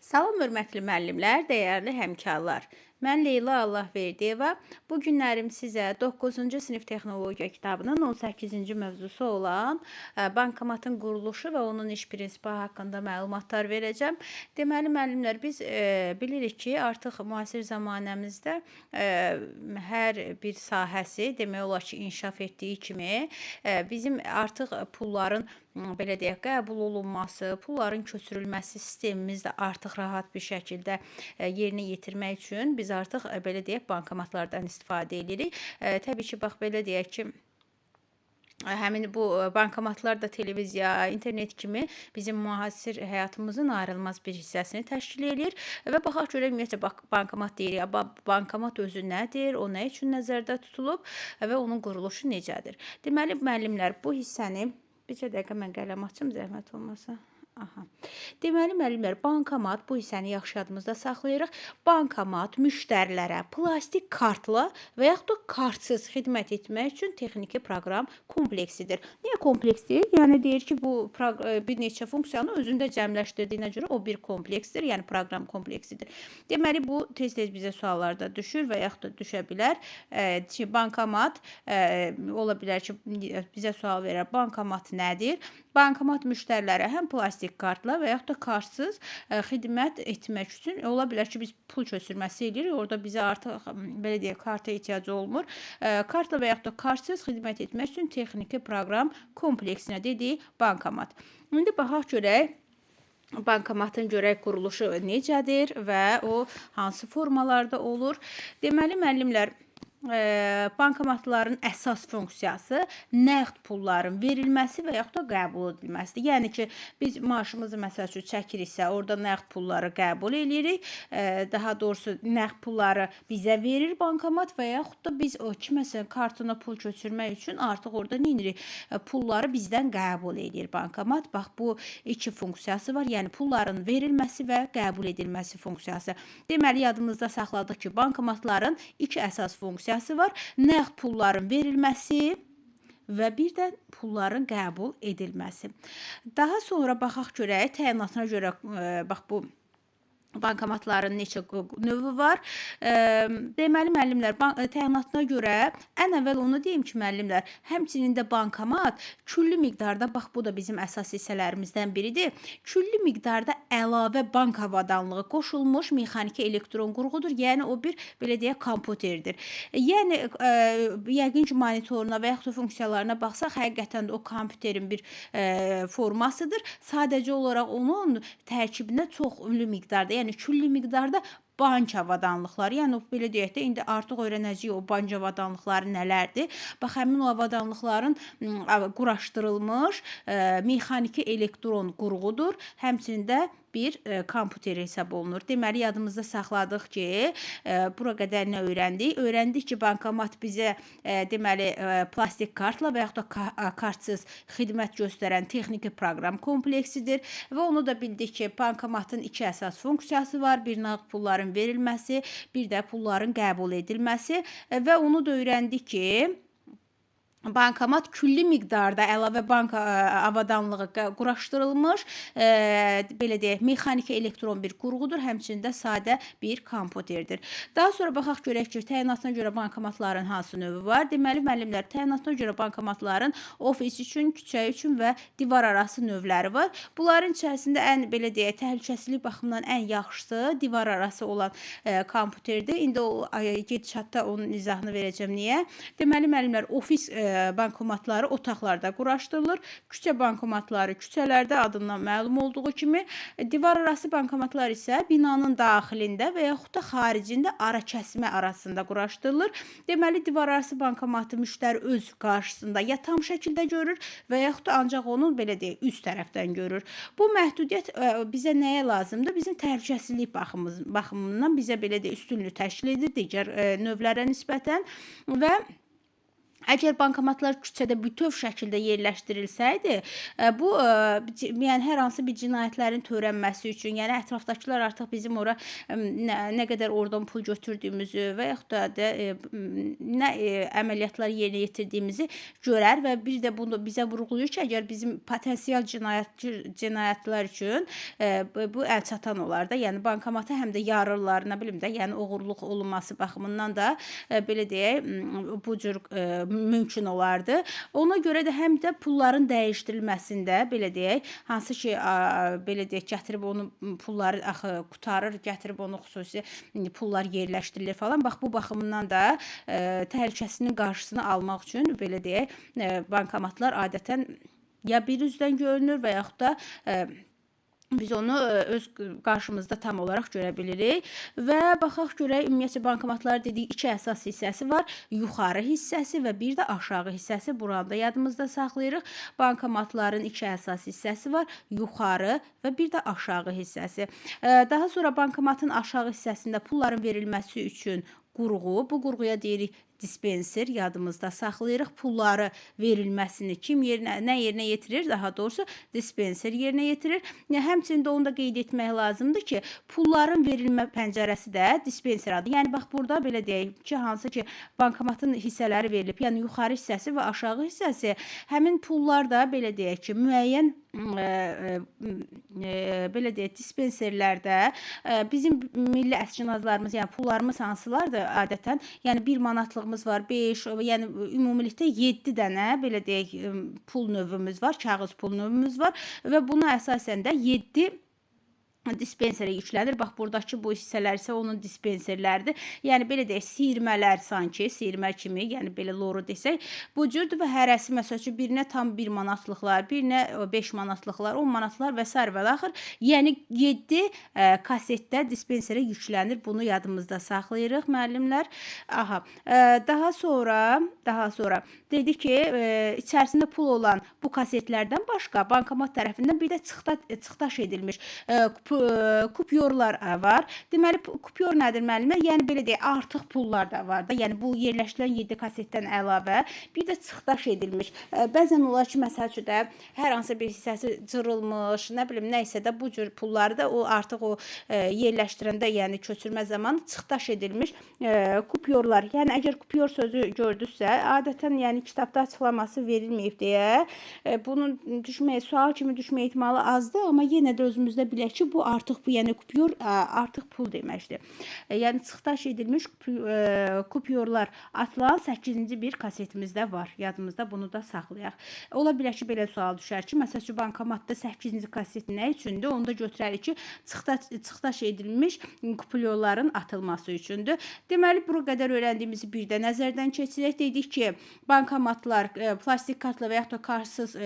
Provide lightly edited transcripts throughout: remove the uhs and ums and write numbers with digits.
Salam hörmətli müəllimlər, dəyərli həmkarlar. Mən Leyla Allahverdiyeva. Bu günlərim sizə 9-cu sinif texnologiya kitabının 18-ci mövzusu olan bankomatın quruluşu və onun iş prinsipi haqqında məlumatlar verəcəm. Deməli müəllimlər, biz bilirik ki, artıq müasir zamanəmizdə hər bir sahəsi demək olar ki, inkişaf etdiyi kimi bizim artıq pulların belə deyək, qəbul olunması, pulların köçürülməsi sistemimiz də artıq rahat bir şəkildə yerinə yetirmək üçün biz artıq belə deyək, bankomatlardan istifadə edirik. Təbii ki, bax belə deyək ki, həmin bu bankomatlar da televiziya, internet kimi bizim müasir həyatımızın ayrılmaz bir hissəsini təşkil edir və baxaq görək ümumiyyətlə bankomat deyirik. Bankomat özü nədir, o nə üçün nəzərdə tutulub və onun quruluşu necədir? Deməli müəllimlər, bu hissəni bircə dəqiqə mən qələm açım, zəhmət olmasa. Aha. Deməli müəllimlər, bankomat, bu hissəni yaxşı yadımızda saxlayırıq. Bankomat müştərilərə plastik kartla və yaxud da kartsız xidmət etmək üçün texniki proqram kompleksidir. Niyə kompleksdir? Yəni deyir ki, bu bir neçə funksiyanı özündə cəmləşdirdiyinə görə o bir kompleksdir, yəni proqram kompleksidir. Deməli bu tez-tez bizə suallarda düşür və yaxud da düşə bilər. Bankomat ola bilər ki, bizə sual verər. Bankomat nədir? Bankomat müştərilərə həm plastik kartla və yaxud da kartsız xidmət etmək üçün ola bilər ki, biz pul köçürməsi edirik. Orada bizə artıq belə deyək, karta ehtiyacı olmur. Kartla və yaxud da kartsız xidmət etmək üçün texniki proqram kompleksinə dedik bankomat. İndi baxaq görək bankomatın görək quruluşu necədir və o hansı formalarda olur. Deməli müəllimlər, bankomatların əsas funksiyası nəqd pulların verilməsi və yaxud da qəbul edilməsidir. Yəni ki, biz maaşımızı məsəl üçün çəkiriksə, orada nəqd pulları qəbul edirik. Daha doğrusu nəqd pulları bizə verir bankomat və yaxud da biz o kiməsə kartına pul köçürmək üçün artıq orada nə edirik? Pulları bizdən qəbul edir bankomat. Bax, bu iki funksiyası var. Yəni pulların verilməsi və qəbul edilməsi funksiyası. Deməli, yadımızda saxladıq ki, bankomatların iki əsas funksiyası var. Nəqd pulların verilməsi və bir də pulların qəbul edilməsi. Daha sonra baxaq görək, təyinatına görə bax bu bankomatların neçə növü var. Deməli müəllimlər, təyinatına görə ən əvvəl onu deyim ki, müəllimlər, həmçinin də bankomat külli miqdarda, bax bu da bizim əsas hissələrimizdən biridir. Külli miqdarda əlavə bank avadanlığı qoşulmuş mexaniki elektron qurğudur. Yəni o bir belə deyək kompüterdir. Yəni yəqin ki, monitoruna və yaxud da funksiyalarına baxsaq, həqiqətən də o kompüterin bir formasıdır. Sadəcə olaraq onun tərkibində çoxlu miqdarda, yəni külli miqdarda bank avadanlıqları, yəni belə deyək də, indi artıq öyrənəcəyik o bank avadanlıqları nələrdir. Bax, həmin o avadanlıqların quraşdırılmış mexaniki elektron qurğudur. Həmçində bir kompüter hesab olunur. Deməli, yadımızda saxladıq ki, bura qədər nə öyrəndik? Öyrəndik ki, bankomat bizə deməli, plastik kartla və yaxud da kartsız xidmət göstərən texniki proqram kompleksidir və onu da bildik ki, bankomatın iki əsas funksiyası var. Bir nağd pulların verilməsi, bir də pulların qəbul edilməsi və onu da öyrəndik ki, bankomat külli miqdarda əlavə bank avadanlığı quraşdırılmış, belə deyək, mexaniki elektron bir qurğudur, həmçində sadə bir kompüterdir. Daha sonra baxaq görək ki, təyinatına görə bankomatların hansı növü var. Deməli, müəllimlər, təyinatına görə bankomatların ofis üçün, küçə üçün və divar arası növləri var. Bunların içərisində ən, belə deyək, təhlükəsizlik baxımından ən yaxşısı divar arası olan kompüterdir. İndi o gedişatda onun izahını verəcəm. Niyə? Deməli, müəllimlər, ofis bankomatları otaqlarda quraşdırılır. Küçə bankomatları küçələrdə adından məlum olduğu kimi, divar arası bankomatlar isə binanın daxilində və yaxud da xaricində ara kəsmə arasında quraşdırılır. Deməli, divar arası bankomatı müştəri öz qarşısında ya tam şəkildə görür və yaxud da ancaq onun belə deyək, üst tərəfdən görür. Bu məhdudiyyət bizə nəyə lazımdır? Bizim təhlükəsizlik baxımından bizə belə deyək, üstünlük təşkil edir digər növlərə nisbətən və Əgər bankomatlar küçədə bütöv şəkildə yerləşdirilsəydi, bu, yəni hər hansı bir cinayətlərin törənməsi üçün, yəni ətrafdakılar artıq bizim ora nə qədər oradan pul götürdüyümüzü və yaxud da nə əməliyyatlar yerinə yetirdiyimizi görər və bir də bunu bizə vurğulayır ki, əgər bizim potensial cinayətlər üçün bu əlçatan olar da. Yəni bankomata həm də yarırlar, nə bilim də, yəni oğurluq olunması baxımından da belə deyək, bu cür mümkün olardı. Ona görə də həm də pulların dəyişdirilməsində, belə deyək, hansı ki, belə deyək, gətirib onu pulları axı qutarır, gətirib onu xüsusi pullar yerləşdirilir falan. Bax, bu baxımından da təhlükəsinin qarşısını almaq üçün, belə deyək, bankomatlar adətən ya bir üzdən görünür və yaxud da biz onu öz qarşımızda tam olaraq görə bilirik və baxaq görək, ümumiyyətcə bankomatlar dedik, iki əsas hissəsi var. Yuxarı hissəsi və bir də aşağı hissəsi. Buranı da yadımızda saxlayırıq. Bankomatların iki əsas hissəsi var. Yuxarı və bir də aşağı hissəsi. Daha sonra bankomatın aşağı hissəsində pulların verilməsi üçün qurğu, bu qurğuya deyirik dispenser, yadımızda saxlayırıq. Pulları verilməsini kim nə yerinə yetirir? Daha doğrusu dispenser yerinə yetirir. Həmçində onu da qeyd etmək lazımdır ki, pulların verilmə pəncərəsi də dispenser adı. Yəni bax, burada belə deyək ki, hansı ki bankomatın hissələri verilib, yəni yuxarı hissəsi və aşağı hissəsi, həmin pullar da belə deyək ki, müəyyən belə deyək, dispenserlərdə bizim milli əskinazlarımız, yəni pullarımız hansılardır adətən? Yəni 1 manatlığımız var, 5, yəni ümumilikdə 7 dənə belə deyək pul növümüz var, kağız pul növümüz var və buna əsasən də 7 dispenserə yüklənir. Bax, buradakı bu hissələr isə onun dispenserləridir. Yəni belə deyək, siyirmələr sanki, siyirmə kimi, yəni belə loru desək, bu cürdür və hərəsi məsəl üçün birinə tam 1 manatlıqlar, birinə 5 manatlıqlar, 10 manatlar və s. və axır. Yəni 7 kasetdə dispenserə yüklənir. Bunu yadımızda saxlayırıq müəllimlər. Aha. Daha sonra dedik ki, içərisində pul olan bu kasetlərdən başqa bankomat tərəfindən bir də çıxdaş edilmiş kupyorlar var. Deməli, kupyor nədir müəllimlər? Yəni belə deyək, artıq pullar da var da. Yəni bu yerləşdirilən 7 kasetdən əlavə bir də çıxdaş edilmiş. Bəzən olar ki, məsəl üçün də hər hansı bir hissəsi cırılmış, nə bilim, nə isə də bu cür pulları da o artıq o yerləşdirəndə, yəni köçürmə zamanı çıxdaş edilmiş kupyorlar. Yəni əgər kupyor sözü gördünüzsə, adətən yəni kitabda açıqlaması verilməyib deyə bunun sual kimi düşmə ehtimalı azdır, amma yenə də özümüzdə bilək ki, bu artıq bu, yəni kupyor artıq pul deməkdir. Yəni çıxdaş edilmiş kupyorlar atılan 8-ci bir kasetimizdə var. Yadımızda bunu da saxlayaq. Ola bilər ki, belə sual düşər ki, məsəl üçün bankomatda 8-ci kaset nə üçündür? Onu da götürərik ki, çıxdaş edilmiş kupyorların atılması üçündür. Deməli, bura qədər öyrəndiyimizi bir də nəzərdən keçirək. Dedik ki, bankomatlar plastik kartla və yaxud da kartsız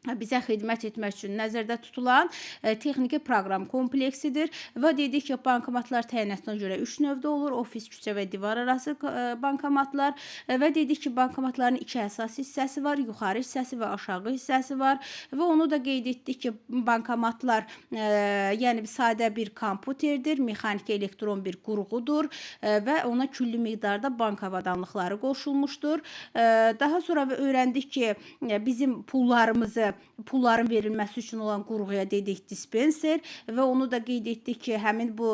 bizə xidmət etmək üçün nəzərdə tutulan texniki proqram kompleksidir və dedik ki, bankomatlar təyinatına görə 3 növdə olur. Ofis, küçə və divar arası bankomatlar və dedik ki, bankomatların iki əsas hissəsi var. Yuxarı hissəsi və aşağı hissəsi var və onu da qeyd etdik ki, bankomatlar yəni sadə bir kompüterdir, mexaniki elektron bir qurğudur və ona külli miqdarda bank avadanlıqları qoşulmuşdur. Daha sonra öyrəndik ki, bizim pulların verilməsi üçün olan qurğuya dedik dispenser və onu da qeyd etdik ki, həmin bu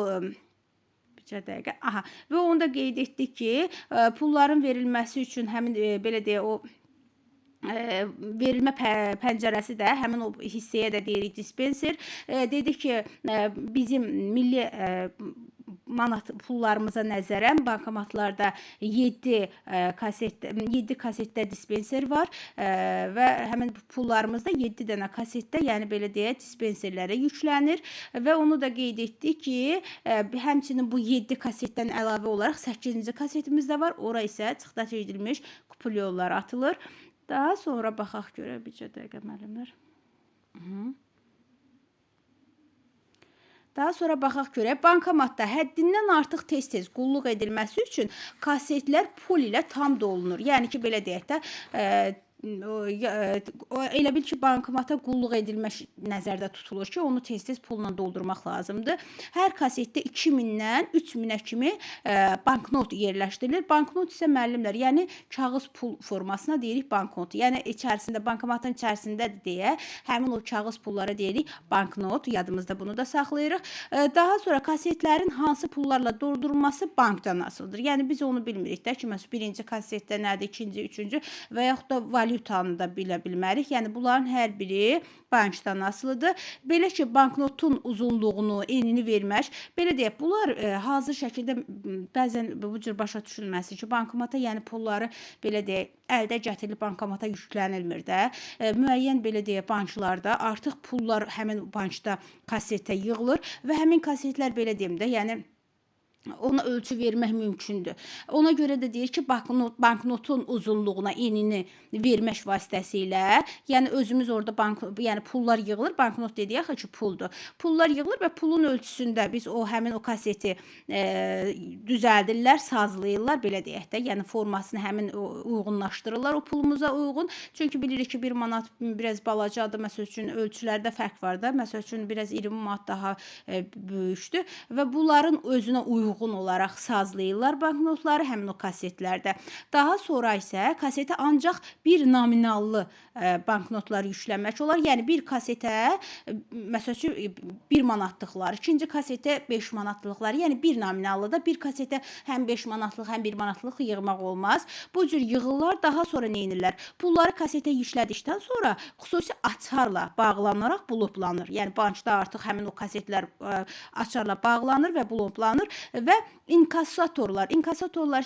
və onu da qeyd etdik ki, pulların verilməsi üçün həmin belə deyək, o verilmə pəncərəsi də həmin o hissəyə də deyirik dispenser. Dedik ki, bizim milli manat pullarımıza nəzərən bankomatlarda 7 kasetdə dispenser var və həmin pullarımızda 7 dənə kasetdə, yəni belə deyək, dispenserlərə yüklənir və onu da qeyd etdik ki, həmçinin bu 7 kasetdən əlavə olaraq 8-ci kasetimiz də var. Ora isə çıxdaş edilmiş kupyorlar atılır. Daha sonra baxaq görə bircə dəqiqə müəllimlər. Daha sonra baxaq görək, bankomatda həddindən artıq tez-tez qulluq edilməsi üçün kasetlər pul ilə tam dolunur. Yəni ki, belə deyək də, elə bil ki, bankomata qulluq edilmək nəzərdə tutulur ki, onu tez-tez pulla doldurmaq lazımdır. Hər kasetdə 2000-dən 3000-ə kimi banknot yerləşdirilir. Banknot isə müəllimlər, yəni kağız pul formasına deyirik banknot. Yəni içərisində, bankomatın içərisindədir deyə həmin o kağız pullara deyirik banknot. Yadımızda bunu da saxlayırıq. Daha sonra kasetlərin hansı pullarla doldurulması bankdan asılıdır. Yəni biz onu bilmirik də ki, məsələn, birinci kasetdə nədir, ikinci, üçüncü və yaxud da valyutanı da bilə bilmərik. Yəni bunların hər biri bankdan asılıdır. Belə ki, banknotun uzunluğunu, enini vermək, belə deyək, bunlar hazır şəkildə bəzən bu cür başa düşülməsi ki, bankomata, yəni pulları belə deyək, əldə gətirilib bankomata yüklənilmir də. Müəyyən belə deyək, banklarda artıq pullar həmin bankda kasetə yığılır və həmin kasetlər belə deyim də, yəni ona ölçü vermək mümkündür. Ona görə də deyir ki, banknotun uzunluğuna, enini vermək vasitəsilə, yəni özümüz orada yəni pullar yığılır, banknot dedik axı ki, puldur. Pullar yığılır və pulun ölçüsündə biz həmin o kaseti düzəldirlər, sazlayırlar, belə deyək də, yəni formasını həmin uyğunlaşdırırlar o pulumuza uyğun. Çünki bilirik ki, 1 manat biraz balacadır, məsəl üçün ölçülərdə fərq var da, məsəl üçün biraz 20 manat daha böyükdür və bunların özünə uyğun olaraq sazlayırlar banknotları həmin o kasetlərdə. Daha sonra isə kasetə ancaq bir nominallı banknotlar yüklənmək olar. Yəni bir kasetə məsəl üçün 1 manatlıqlar, ikinci kasetə 5 manatlıqlar, yəni bir nominallıda bir kasetə həm 5 manatlıq, həm 1 manatlıq yığmaq olmaz. Bu cür yığırlar, daha sonra nə edirlər? Pulları kasetə yüklədikdən sonra xüsusi açarla bağlanaraq bloklanır. Yəni bankda artıq həmin o kasetlər açarla bağlanır və bloklanır və inkassatorlar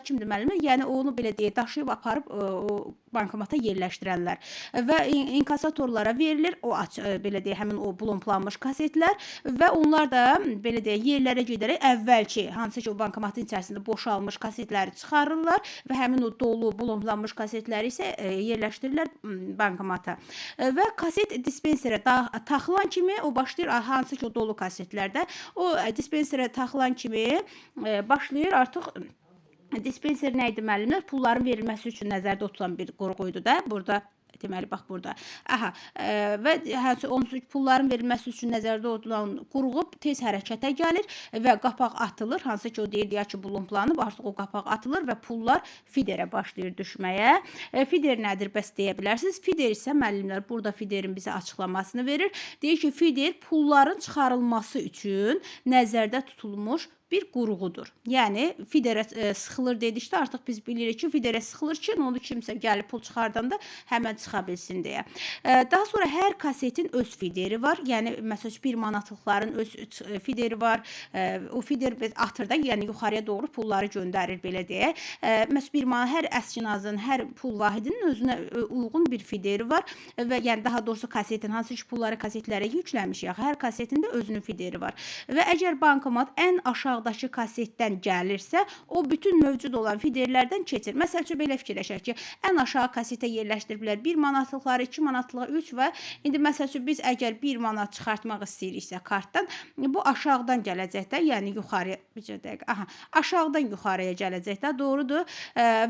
kimdir müəllimlər? Yəni onu belə deyək, daşıyıb aparıb o bankomata yerləşdirənlər və inkassatorlara verilir o belə deyək, həmin o bloklanmış kasetlər və onlar da belə deyək, yerlərə gedərək əvvəlki hansı ki o bankomatın içərisində boşalmış kasetləri çıxarırlar və həmin o dolu bloklanmış kasetləri isə yerləşdirirlər bankomata. Və kaset dispenserə taxılan kimi o başlayır, hansı ki o dolu kasetlərdə o dispenserə taxılan kimi başlayır artıq. Dispenser nə idi müəllimlər? Pulların verilməsi üçün nəzərdə tutulan bir qurğuydu da burada. Deməli, bax burada. Aha, və pulların verilməsi üçün nəzərdə tutulan qurğu tez hərəkətə gəlir və qapaq atılır. Hansı ki, o deyir ki, bloklanıb, artıq o qapaq atılır və pullar fiderə başlayır düşməyə. Fider nədir, bəs deyə bilərsiniz? Fider isə müəllimlər, burada fiderin bizə açıqlamasını verir. Deyir ki, fider pulların çıxarılması üçün nəzərdə tutulmuş bir qurğudur. Yəni fiderə sıxılır dedikdə artıq biz bilirik ki, fiderə sıxılır ki, onu kimsə gəlib pul çıxardanda həmən çıxa bilsin deyə. Daha sonra hər kasetin öz fideri var. Yəni məsələn 1 manatlıqların öz fideri var. O fider atır da, yəni yuxarıya doğru pulları göndərir belə deyək. Məsələn 1 manat hər əskinazın, hər pul vahidinin özünə uyğun bir fideri var və yəni daha doğrusu kasetin hansı ki pulları kasetlərə yükləmişik, hər kasetin də özünün fideri var. Və əgər bankomat ən aşağıdakı kasetdən gəlirsə, o bütün mövcud olan fiderlərdən keçir. Məsəl üçün belə fikirləşək ki, ən aşağı kasetə yerləşdiriblər 1 manatlıqları, 2 manatlıqları, 3 və indi məsəl üçün biz əgər 1 manat çıxartmaq istəyiriksə kartdan, bu aşağıdan gələcək də, yəni yuxarıya, bir dəqiqə, aşağıdan yuxarıya gələcək də, doğrudur.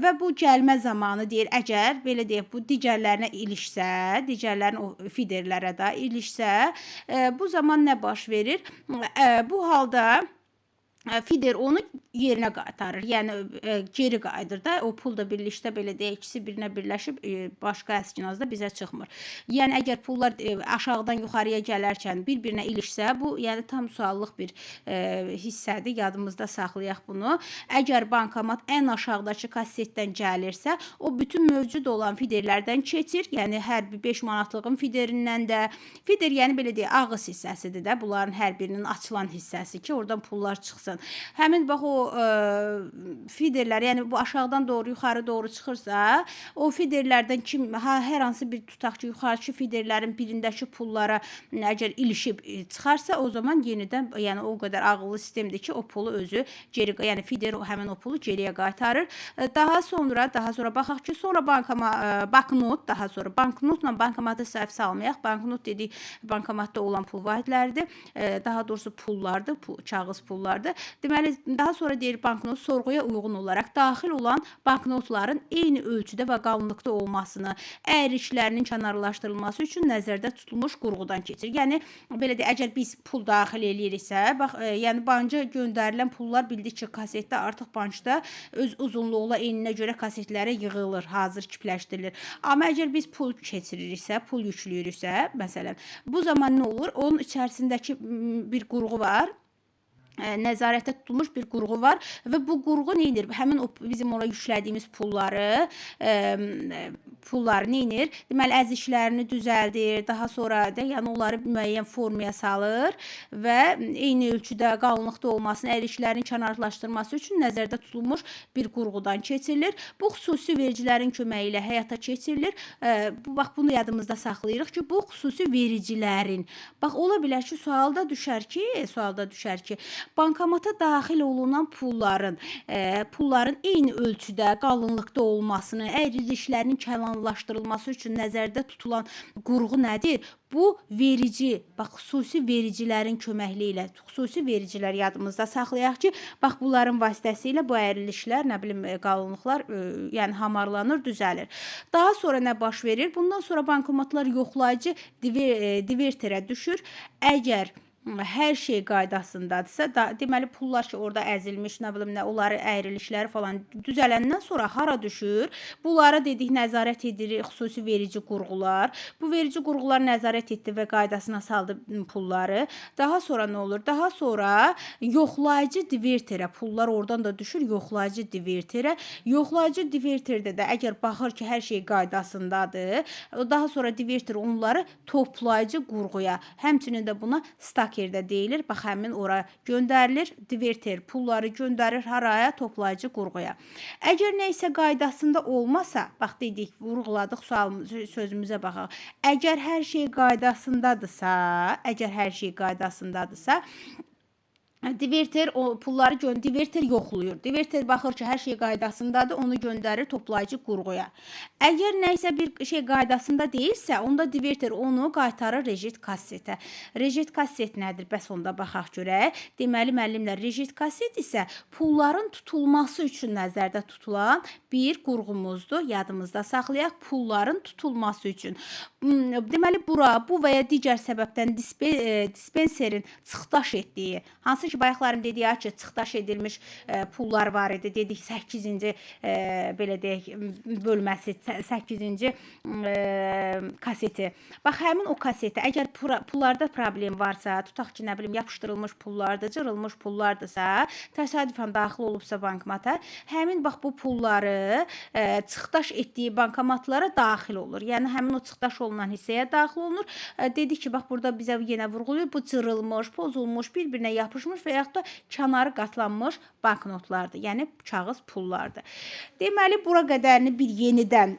Və bu gəlmə zamanı deyir, əgər belə deyək, bu digərlərinə ilişsə, digərlərin o fiderlərə də ilişsə, bu zaman nə baş verir? Bu halda fider onu yerinə qaytarır. Yəni geri qayıdır da. O pul da birlikdə belə deyək, ikisi birinə birləşib başqa əskinazda bizə çıxmır. Yəni əgər pullar aşağıdan yuxarıya gələrkən bir-birinə ilişsə, bu yəni tam suallıq bir hissədir. Yadımızda saxlayaq bunu. Əgər bankomat ən aşağıdakı kasetdən gəlirsə, o bütün mövcud olan fiderlərdən keçir. Yəni hər bir 5 manatlığın fiderindən də. Fider yəni belə deyək, ağız hissəsidir də. Bunların hər birinin açılan hissəsi ki, oradan pullar çıxsın. Həmin bax o fiderlər, yəni bu aşağıdan doğru yuxarı doğru çıxırsa, o fiderlərdən hər hansı bir tutaq ki, yuxarıki fiderlərin birindəki pullara əgər ilişib çıxarsa, o zaman yenidən, yəni o qədər ağıllı sistemdir ki, o pulu özü geri, yəni fider həmin o pulu geriyə qaytarır. Daha sonra baxaq ki, sonra banknot, daha sonra banknotla bankomatı səhv salmayaq. Banknot dedik, bankomatda olan pul vahidləridir. Daha doğrusu pullardır, kağız pullardır. Deməli, daha sonra sonra deyir banknot sorğuya uyğun olaraq daxil olan banknotların eyni ölçüdə və qalınlıqda olmasını, əyrişlərinin kənarlaşdırılması üçün nəzərdə tutulmuş qurğudan keçir. Yəni belə deyək, əgər biz pul daxil eləyiriksə, bax, yəni banka göndərilən pullar bildik ki, kasetdə artıq bankda öz uzunluğuna eyninə görə kasetlərə yığılır, hazır kipləşdirilir. Amma əgər biz pul keçiririksə, pul yükləyiriksə, məsələn, bu zaman nə olur? Onun içərisindəki bir qurğu var. Nəzarətdə tutulmuş bir qurğu var və bu qurğu neynir? Həmin o bizim ora yüklədiyimiz pulları neynir? Deməli, əzişlərini düzəldir, daha sonra da yəni onları müəyyən formaya salır və eyni ölçüdə qalınlıqda olmasını, əyrişlərin kənarlaşdırması üçün nəzərdə tutulmuş bir qurğudan keçirilir. Bu xüsusi vericilərin köməyi ilə həyata keçirilir. Bax, bunu yadımızda saxlayırıq ki, bu xüsusi vericilərin. Bax, ola bilər ki, sualda düşər ki, bankomata daxil olunan pulların eyni ölçüdə, qalınlıqda olmasını, əyrişlərinin kənarlaşdırılması üçün nəzərdə tutulan qurğu nədir? Bu verici, bax, xüsusi vericilərin köməkliyi ilə, xüsusi vericilər yadımızda saxlayaq ki, bax, bunların vasitəsilə bu əyrişlər, nə bilim, qalınlıqlar yəni hamarlanır, düzəlir. Daha sonra nə baş verir? Bundan sonra bankomatlar yoxlayıcı diverterə düşür. Əgər hər şey qaydasındadırsa, deməli pullar ki, orada əzilmiş, nə bilim nə, onları əyrilişləri falan düzələndən sonra hara düşür? Bunlara dedik, nəzarət edir xüsusi verici qurğular. Bu verici qurğular nəzarət etdi və qaydasına saldı pulları. Daha sonra nə olur? Daha sonra yoxlayıcı diverterə, pullar oradan da düşür yoxlayıcı diverterə. Yoxlayıcı diverterdə də əgər baxır ki, hər şey qaydasındadır, daha sonra diverter onları toplayıcı qurğuya, həmçinin də buna stak yerdə deyilir. Bax, həmin ora göndərilir. Diverter pulları göndərir haraya? Toplayıcı qurğuya. Əgər nə isə qaydasında olmasa, bax dedik, vurğuladıq sözümüzə baxaq. Əgər hər şey qaydasındadırsa, diverter o pulları diverter yoxlayır. Diverter baxır ki, hər şey qaydasındadır, onu göndərir toplayıcı qurğuya. Əgər nə isə bir şey qaydasında deyilsə, onda diverter onu qaytarır rejit kassetə. Rejit kasset nədir? Bəs onda baxaq görək. Deməli, müəllimlər, rejit kasset isə pulların tutulması üçün nəzərdə tutulan bir qurğumuzdur. Yadımızda saxlayaq, pulların tutulması üçün. Deməli, bu və ya digər səbəbdən dispenserin çıxdaş etdiyi, hansı ki, bayaqlarım dedik ki, çıxdaş edilmiş pullar var idi. Dedik 8-ci belə deyək, bölməsi, 8-ci kaseti. Bax, həmin o kaseti, əgər pullarda problem varsa, tutaq ki, nə bilim, yapışdırılmış pullardır, cırılmış pullardırsa, təsadüfən daxil olubsa bankomata, həmin bax bu pulları çıxdaş etdiyi bankomatlara daxil olur. Yəni, həmin o çıxdaş olunan hissəyə daxil olunur. Dedik ki, bax, burada bizə yenə vurğuluyur, bu cırılmış, pozulmuş, bir-birinə yapışmış və yaxud da kənarı qatlanmış banknotlardır. Yəni, kağız pullardır. Deməli, bura qədərini bir yenidən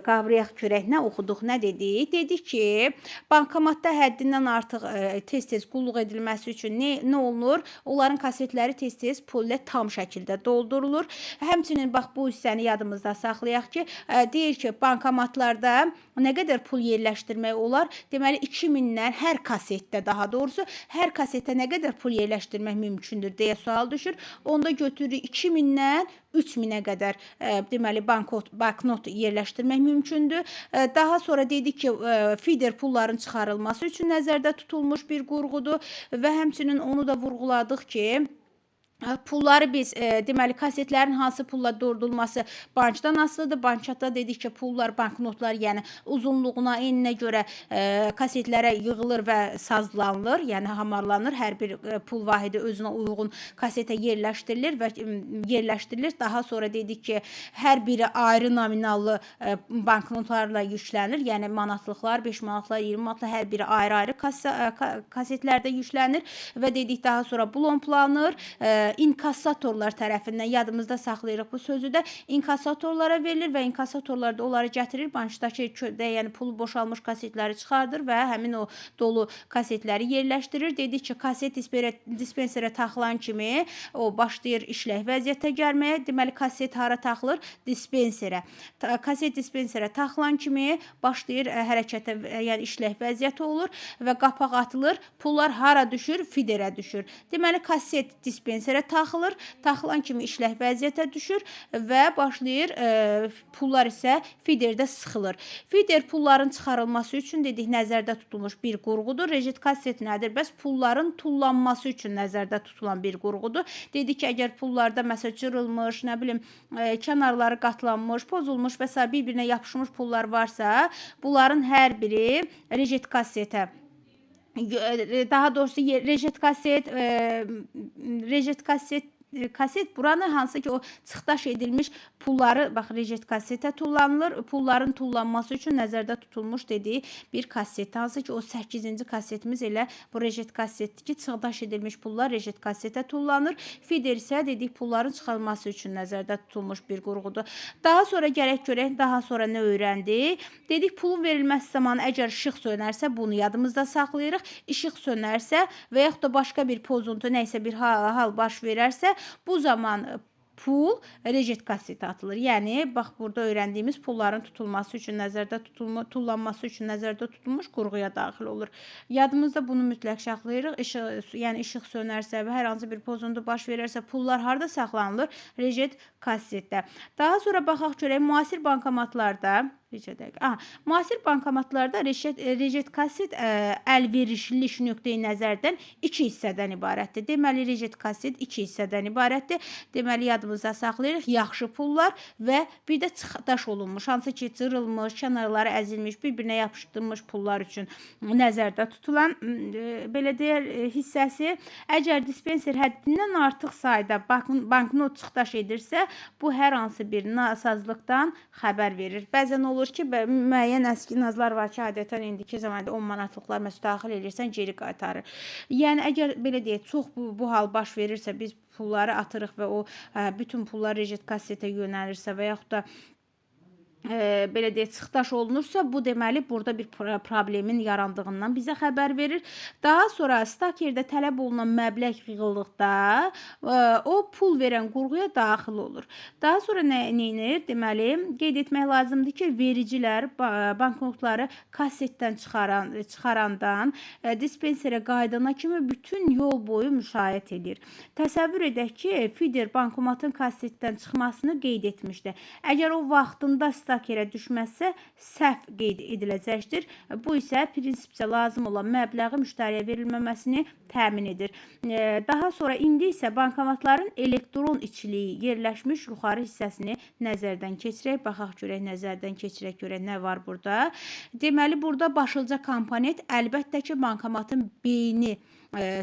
qavrayaq görək, nə oxuduq, nə dedik? Dedik ki, bankomatda həddindən artıq tez-tez qulluq edilməsi üçün nə olunur? Onların kasetləri tez-tez pul ilə tam şəkildə doldurulur. Həmçinin, bax, bu hissəni yadımızda saxlayaq ki, deyir ki, bankomatlarda nə qədər pul yerləşdirmək olar? Deməli, 2000-dən hər kasetdə, daha doğrusu, hər kasetə nə qədər pul yerləşdirmək mümkündür deyə sual düşür. Onda götürürük 2000-dən 3000-ə qədər deməli banknot yerləşdirmək mümkündür. Daha sonra dedik ki, feeder pulların çıxarılması üçün nəzərdə tutulmuş bir qurğudur və həmçinin onu da vurğuladıq ki, pulları biz deməli kasetlərin hansı pulla doldurulması bankdan asılıdır. Bankda dedik ki, pullar, banknotlar, yəni uzunluğuna, eninə görə kasetlərə yığılır və sazlanılır, yəni hamarlanır. Hər bir pul vahidi özünə uyğun kasetə yerləşdirilir. Daha sonra dedik ki, hər biri ayrı nominallı banknotlarla yüklənir. Yəni manatlıqlar, 5 manatlar, 20 manatlar hər biri ayrı-ayrı kasetlərdə yüklənir və dedik daha sonra blomplanır. İnkassatorlar tərəfindən yadımızda saxlayırıq bu sözü də, inkassatorlara verilir və inkassatorlar da onları gətirir, bankdakı yəni pulu boşalmış kasetləri çıxardır və həmin o dolu kasetləri yerləşdirir. Dedik ki, kaset dispenserə taxılan kimi o başlayır işlək vəziyyətə gəlməyə. Deməli, kaset hara taxılır? Dispenserə. Kaset dispenserə taxılan kimi başlayır hərəkətə, yəni işlək vəziyyəti olur və qapaq atılır. Pullar hara düşür? Feederə düşür. Deməli, kaset dispenserə fiderə taxılır. Taxılan kimi işlək vəziyyətə düşür və başlayır pullar isə fiderdə sıxılır. Fider pulların çıxarılması üçün dedik nəzərdə tutulmuş bir qurğudur. Rigid kasset nədir? Bəs pulların tullanması üçün nəzərdə tutulan bir qurğudur. Dedik ki, əgər pullarda məsəl cırılmış, nə bilim, kənarları qatlanmış, pozulmuş və s. bir-birinə yapışmış pullar varsa, bunların hər biri rigid kassetə, daha doğrusu kaset buranı hansı ki o çıxdaş edilmiş pulları bax rigid kassetə tullanılır. Pulların tullanması üçün nəzərdə tutulmuş dediyi bir kaset. Hansı ki o 8-ci kasetimiz elə bu rigid kasetdir ki, çıxdaş edilmiş pullar rigid kasetə tullanır. Fider isə dedik pulların çıxarılması üçün nəzərdə tutulmuş bir qurğudur. Daha sonra gərək görək, daha sonra nə öyrəndik? Dedik pulun verilməsi zamanı əgər işıq sönərsə bunu yadımızda saxlayırıq. İşıq sönərsə və yaxud da başqa bir pozuntu, nəysə bir hal baş verərsə, bu zaman pul rigid kassetə atılır. Yəni bax burada öyrəndiyimiz pulların tullanması üçün nəzərdə tutulmuş qurğuya daxil olur. Yadımızda bunu mütləq saxlayırıq. Yəni işıq sönərsə və hər hansı bir pozuntu baş verərsə pullar harda saxlanılır? Rigid kassetdə. Daha sonra baxaq görək müasir bankomatlarda müasir bankomatlarda rigid kasset əlverişlilik nöqteyi nəzərdən 2 hissədən ibarətdir. Deməli, rigid kasset 2 hissədən ibarətdir. Deməli, yadımızda saxlayırıq yaxşı pullar və bir də çıxdaş olunmuş, hansı ki, cırılmış, kənarları əzilmiş, bir-birinə yapışdırılmış pullar üçün nəzərdə tutulan belə deyər hissəsi. Əgər dispenser həddindən artıq sayda banknot çıxdaş edirsə, bu hər hansı bir nasazlıqdan xəbər verir. Bəzən olur ki, müəyyən əskinazlar var ki, adətən indiki zamanda 10 manatlıqlar məsəl daxil edirsən, geri qaytarır. Yəni əgər belə deyək, çox bu hal baş verirsə, biz pulları atırıq və o bütün pullar rigid kassetə yönəlirsə və yaxud da belə deyək, çıxdaş olunursa, bu deməli burada bir problemin yarandığından bizə xəbər verir. Daha sonra stakerdə tələb olunan məbləğ yığıldıqda o pul verən qurğuya daxil olur. Daha sonra nə edir? Deməli, qeyd etmək lazımdır ki, vericilər banknotları kassetdən çıxarandan dispenserə qaydana kimi bütün yol boyu müşahidə edir. Təsəvvür edək ki, fider bankomatın kassetdən çıxmasını qeyd etmişdi. Əgər o vaxtında stakerə düşməzsə səhv qeyd ediləcəkdir. Bu isə prinsipcə lazım olan məbləği müştəriyə verilməməsini təmin edir. Daha sonra indi isə bankomatların elektron içiliyi yerləşmiş yuxarı hissəsini nəzərdən keçirək. Baxaq görək, nəzərdən keçirək görək nə var burada. Deməli, burada başlıca komponent əlbəttə ki, bankomatın beyni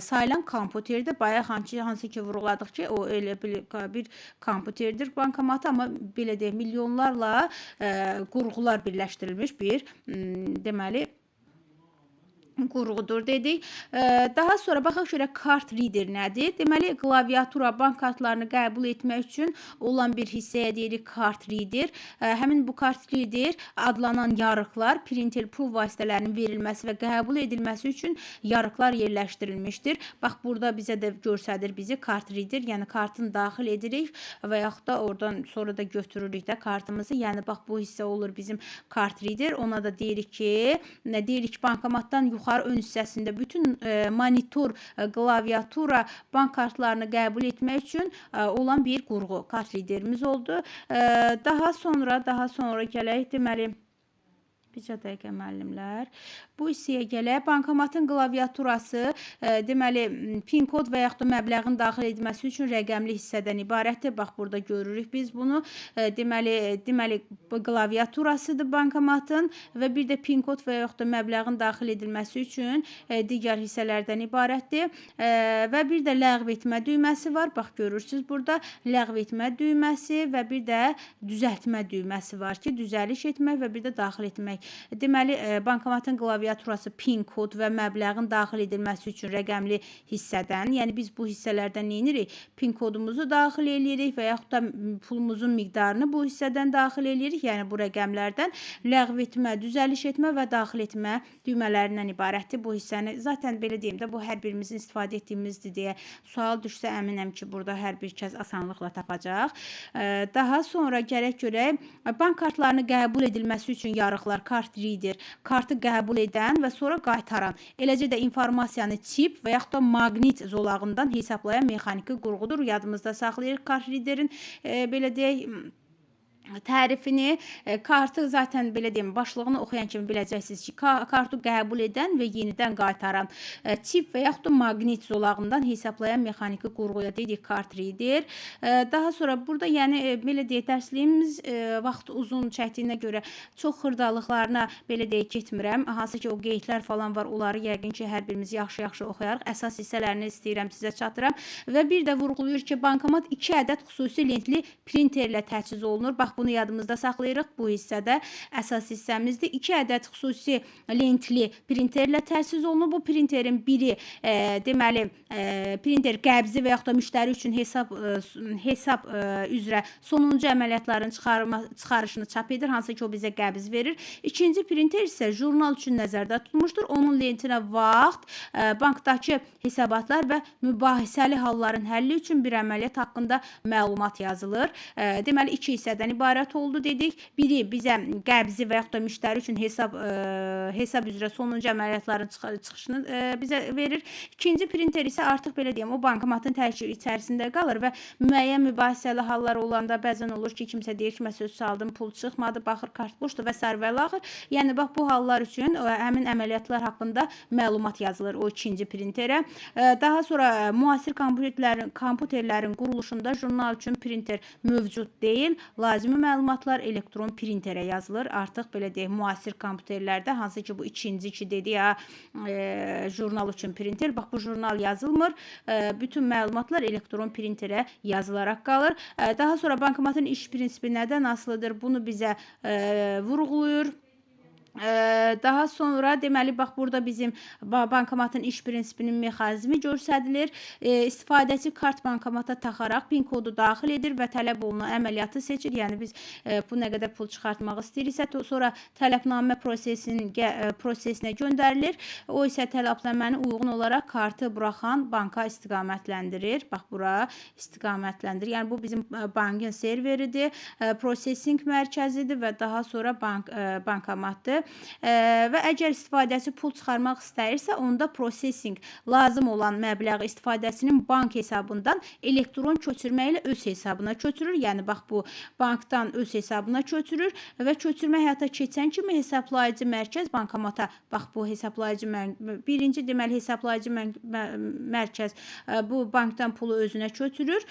sayılan kompüterdir. Bayaq hansı ki vurğuladıq ki, o elə bir kompüterdir bankomatı, amma belə deyək, milyonlarla qurğular birləşdirilmiş bir deməli qurğudur dedik. Daha sonra baxaq görək kart reader nədir? Deməli, klaviatura bank kartlarını qəbul etmək üçün olan bir hissəyə deyirik kart reader. Həmin bu kart reader adlanan yarıqlar printer pul vasitələrinin verilməsi və qəbul edilməsi üçün yarıqlar yerləşdirilmişdir. Bax, burada bizə də göstərir bizi kart reader, yəni kartını daxil edirik və yaxud da oradan sonra da götürürük də kartımızı. Yəni bax, bu hissə olur bizim kart reader. Ona da deyirik ki, bankomatdan yuxarı ön hissəsində bütün monitor, klaviatura, bank kartlarını qəbul etmək üçün olan bir qurğu. Kart readerimiz oldu. Daha sonra gələk, deməli, bircə dəqiqə müəllimlər. Bu hissəyə gələk. Bankomatın klaviaturası deməli pin kod və yaxud da məbləğin daxil edilməsi üçün rəqəmli hissədən ibarətdir. Bax, burada görürük biz bunu. Deməli klaviaturasıdır bankomatın və bir də pin kod və yaxud da məbləğin daxil edilməsi üçün digər hissələrdən ibarətdir. Və bir də ləğv etmə düyməsi var. Bax, görürsünüz burada ləğv etmə düyməsi və bir də düzəltmə düyməsi var ki, düzəliş etmək və bir də daxil etmək. Deməli, bankomatın klaviaturası pin kod və məbləğin daxil edilməsi üçün rəqəmli hissədən, yəni biz bu hissələrdən nə edirik? Pin kodumuzu daxil edirik və yaxud da pulumuzun miqdarını bu hissədən daxil edirik, yəni bu rəqəmlərdən ləğv etmə, düzəliş etmə və daxil etmə düymələrindən ibarətdir bu hissəni. Zaten belə deyim də, bu hər birimizin istifadə etdiyimizdir deyə sual düşsə, əminəm ki, burada hər bir kəs asanlıqla tapacaq. Daha sonra gərək görək, bank kartlarını qəbul edilməsi üçün yarıqlar kart reader, kartı qəbul edən və sonra qaytaran, eləcə də informasiyanı çip və yaxud da maqnit zolağından hesablayan mexaniki qurğudur. Yadımızda saxlayırıq kart readerin belə deyək tərifini, kartı zaten belə deyim, başlığını oxuyan kimi biləcəksiniz ki, kartı qəbul edən və yenidən qaytaran çip və yaxud da maqnit zolağından hesablayan mexaniki qurğuya dedik kart reader. Daha sonra burada yəni belə deyək, dərsliyimiz vaxt uzun çəkdiyinə görə çox xırdalıqlarına belə deyək getmirəm. Hansı ki o qeydlər falan var, onları yəqin ki hər birimiz yaxşı-yaxşı oxuyarıq. Əsas hissələrini istəyirəm sizə çatdıram və bir də vurğulayır ki, bankomat 2 ədəd xüsusi lentli printerlə təchiz olunur. Bax, bunu yadımızda saxlayırıq. Bu hissədə əsas hissəmizdir. 2 ədəd xüsusi lentli printerlə təchiz olunur. Bu printerin biri deməli printer qəbzi və yaxud da müştəri üçün hesab üzrə sonuncu əməliyyatların çıxarışını çap edir, hansı ki o bizə qəbz verir. İkinci printer isə jurnal üçün nəzərdə tutulmuşdur. Onun lentinə vaxt, bankdakı hesabatlar və mübahisəli halların həlli üçün bir əməliyyat haqqında məlumat yazılır. Deməli 2 hissədən ibarət oldu dedik. Biri bizə qəbzi və yaxud da müştəri üçün hesab üzrə sonuncu əməliyyatların çıxışını bizə verir. İkinci printer isə artıq belə deyim, o bankomatın tərkib içərisində qalır və müəyyən mübahisəli hallar olanda bəzən olur ki, kimsə deyir ki, mən söz saldım, pul çıxmadı, baxır kart boşdur və s. və laxır. Yəni bax bu hallar üçün həmin əməliyyatlar haqqında məlumat yazılır o ikinci printerə. Daha sonra müasir kompüterlərin quruluşunda jurnal üçün printer mövcud deyil. Lazımi məlumatlar elektron printerə yazılır. Artıq belə deyək, müasir kompüterlərdə, hansı ki bu ikinci dedi ya, jurnal üçün printer. Bax, bu jurnal yazılmır. Bütün məlumatlar elektron printerə yazılaraq qalır. Daha sonra bankomatın iş prinsipi nədən asılıdır? Bunu bizə vurğulayır. Daha sonra deməli bax burada bizim bankomatın iş prinsipinin mexanizmi göstərilir. İstifadəçi kart bankomata taxaraq PIN kodu daxil edir və tələb olunan əməliyyatı seçir. Yəni biz bu nə qədər pul çıxartmaq istəyiriksə, sonra tələbnamə prosesinə göndərilir. O isə tələbnaməni uyğun olaraq kartı buraxan banka istiqamətləndirir. Bax bura istiqamətləndirir. Yəni bu bizim bankın serveridir, prosesing mərkəzidir və daha sonra bankomatdır. Və əgər istifadəçi pul çıxarmaq istəyirsə, onda processing lazım olan məbləğ istifadəçinin bank hesabından elektron köçürmə ilə öz hesabına köçürür. Yəni bax bu bankdan öz hesabına köçürür və köçürmə həyata keçən kimi hesablayıcı mərkəz bankomata, bax bu hesablayıcı birinci deməli hesablayıcı mərkəz bu bankdan pulu özünə köçürür.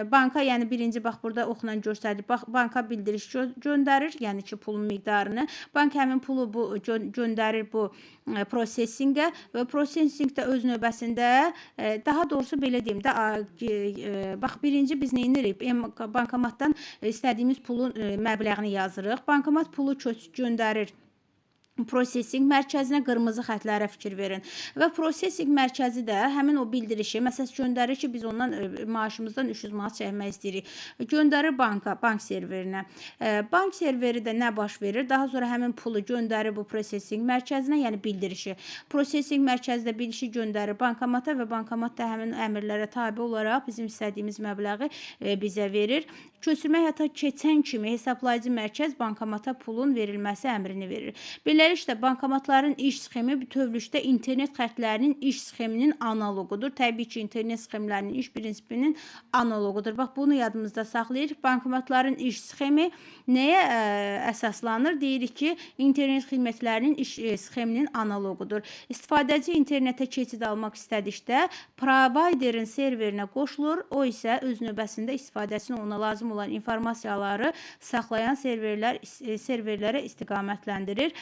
Banka, yəni birinci bax burada oxunan göstərilir. Banka bildiriş göndərir, yəni ki pulun miqdarını. Bank həmin pulu göndərir bu prosesingə və prosesingdə öz növbəsində daha doğrusu belə deyim də, bax birinci biz nə edirik? Bankomatdan istədiyimiz pulun məbləğini yazırıq. Bankomat pulu göndərir prosesing mərkəzinə, qırmızı xətlərə fikir verin. Və prosesing mərkəzi də həmin o bildirişi, məsələn göndərir ki, biz ondan maaşımızdan 300 manat çəkmək istəyirik. Göndərir bank serverinə. Bank serveri də nə baş verir? Daha sonra həmin pulu göndərir bu prosesing mərkəzinə, yəni bildirişi. Prosesing mərkəzi də bildirişi göndərir bankomata və bankomat da həmin əmrlərə tabe olaraq bizim istədiyimiz məbləği bizə verir. Köçürmə həyata keçən kimi hesablayıcı mərkəz bankomata pulun verilməsi əmrini verir. Beləliklə, bankomatların iş sxemi bütövlükdə internet xətlərinin iş sxeminin analogudur. Təbii ki, internet sxemlərinin iş prinsipinin analogudur. Bax, bunu yadımızda saxlayırıq. Bankomatların iş sxemi nəyə əsaslanır? Deyirik ki, internet xidmətlərinin iş sxeminin analogudur. İstifadəçi internetə keçid almaq istədikdə providerin serverinə qoşulur. O isə öz növbəsində istifadəçinin ona lazım olan informasiyaları saxlayan serverlərə istiqamətləndirir.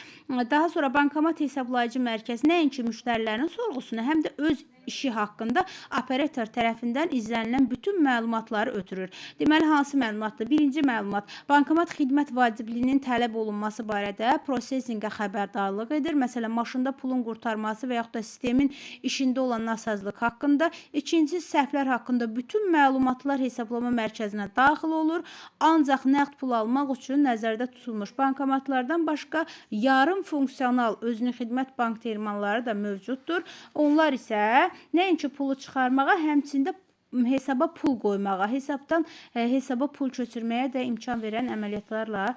Daha sonra bankomat hesablayıcı mərkəzi nəinki müştərilərin sorğusunu, həm də öz işi haqqında operator tərəfindən izlənilən bütün məlumatları ötürür. Deməli, hansı məlumatdır? Birinci məlumat, bankomat xidmət vacibliyinin tələb olunması barədə prosesingə xəbərdarlıq edir. Məsələn, maşında pulun qurtarması və yaxud da sistemin işində olan nasazlıq haqqında. İkinci, səhvlər haqqında bütün məlumatlar hesablama mərkəzinə daxil olur. Ancaq nəqd pul almaq üçün nəzərdə tutulmuş bankomatlardan başqa yarım funksional özünü xidmət bank terminalları da mövcuddur. Onlar isə nəinki pulu çıxarmağa, həmçində hesaba pul qoymağa, hesaba pul köçürməyə də imkan verən əməliyyatlarla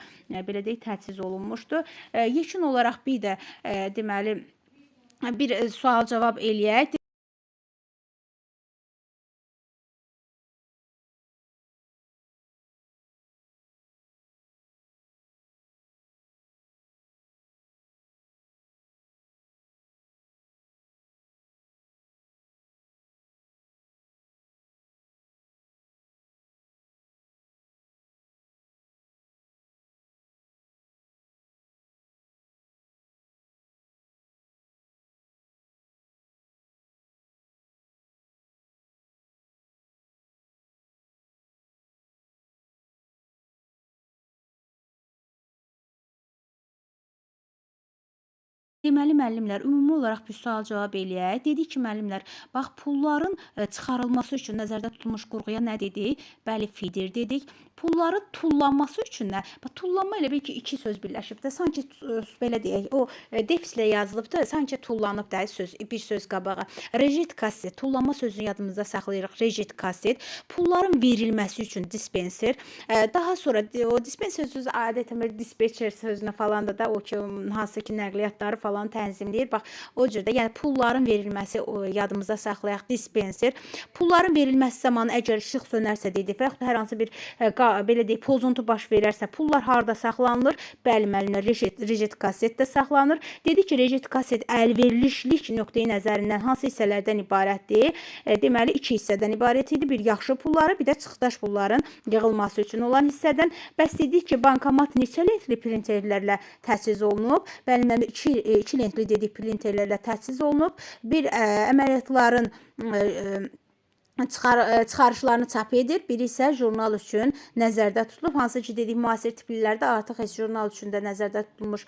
belə deyək təchiz olunmuşdu. Yekun olaraq bir də deməli bir sual-cavab eləyək. Deməli müəllimlər, ümumi olaraq bir sual-cavab eləyək. Dedik ki, müəllimlər, bax pulların çıxarılması üçün nəzərdə tutulmuş qurğuya nə dedik? Bəli, fidir dedik. Pulların tullanması üçün nə? Bax tullanma elə bil ki, iki söz birləşib də, sanki belə deyək, o defislə yazılıb da, sanki tullanıb da bir söz qabağa. Rejit kasset, tullanma sözünü yadımızda saxlayırıq. Rejit kasset, pulların verilməsi üçün dispenser. Daha sonra o dispenser sözü adətən dispatcher sözünə falan da o ki, hansı ki nəqliyyatları falan tənzimləyir. Bax, o cürdə, yəni pulların verilməsi yadımızda saxlayaq, dispenser. Pulların verilməsi zamanı əgər işıq sönərsə dedik və yaxud da hər hansı bir belə deyək, pozuntu baş verərsə, pullar harda saxlanılır? Bəli, müəllimlər, rejit kassetdə saxlanır. Dedik ki, rejit kasset əlverişlik nöqteyi nəzərindən hansı hissələrdən ibarətdir? Deməli, iki hissədən ibarət idi. Bir yaxşı pulları, bir də çıxdaş pulların yığılması üçün olan hissədən. Bəs dedik ki, bankomat neçə lentli printerlərlə təchiz olunub? Bəli, iki lentli dedik printerlərlə təchiz olunub. Bir əməliyyatların çıxarışlarını çap edir. Biri isə jurnal üçün nəzərdə tutulub. Hansı ki, dedik, müasir tiplilərdə artıq heç jurnal üçün də nəzərdə tutulmuş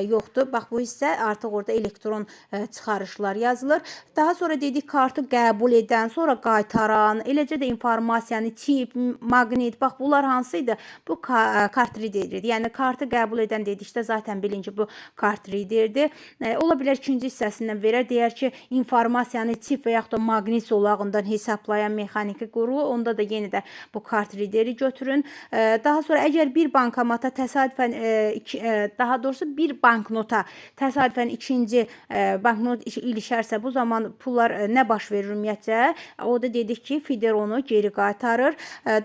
yoxdur. Bax, bu hissə artıq orada elektron çıxarışlar yazılır. Daha sonra dedik, kartı qəbul edən, sonra qaytaran, eləcə də informasiyanı, tip, maqnit, bax, bunlar hansıydı? Bu kart readerdir. Yəni, kartı qəbul edən dedikdə zaten bilinci bu kart readerdir. Ola bilər ikinci hissəsindən verər, deyər ki, informasiyanı tip və yaxud da maqnit zolağından hesaplayan mexaniki qurğu, onda da yenə də bu kart readeri götürün. Daha sonra əgər bir bankomata təsadüfən, daha doğrusu bir banknota təsadüfən ikinci banknot ilişərsə, bu zaman pullar nə baş verir ümumiyyətcə? O da dedik ki, fider onu geri qaytarır.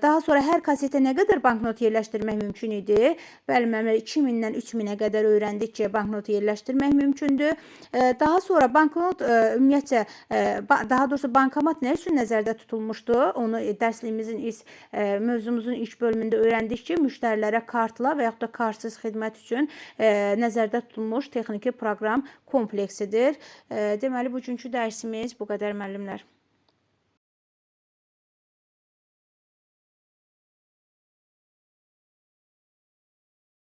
Daha sonra hər kasetə nə qədər banknot yerləşdirmək mümkün idi? Bəli, müəllimlər, 2000-dən 3000-ə qədər öyrəndik ki, banknotu yerləşdirmək mümkündür. Daha sonra banknot ümumiyyətcə, daha doğrusu bankomat nə üçün nəzərdə tutulmuşdu? Onu dərsliyimizin mövzumuzun ilk bölümündə öyrəndik ki, müştərilərə kartla və yaxud da kartsız xidmət üçün nəzərdə tutulmuş texniki proqram kompleksidir. Deməli, bugünkü dərsimiz bu qədər müəllimlər.